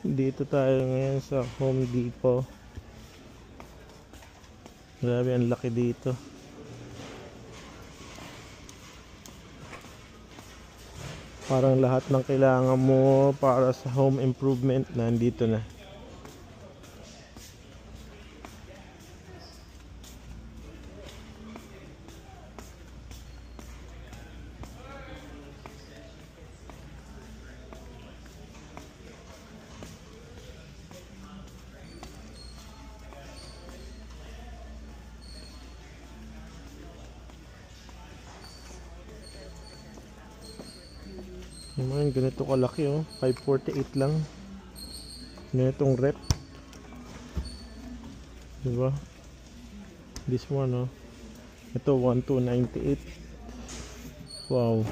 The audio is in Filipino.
Dito tayo ngayon sa Home Depot. Grabe, ang laki dito. Parang lahat ng kailangan mo para sa home improvement nandito na. Naman, ganito kalaki oh. 548 lang. Ganitong rep. Diba? This one oh. Ito 1298. Wow.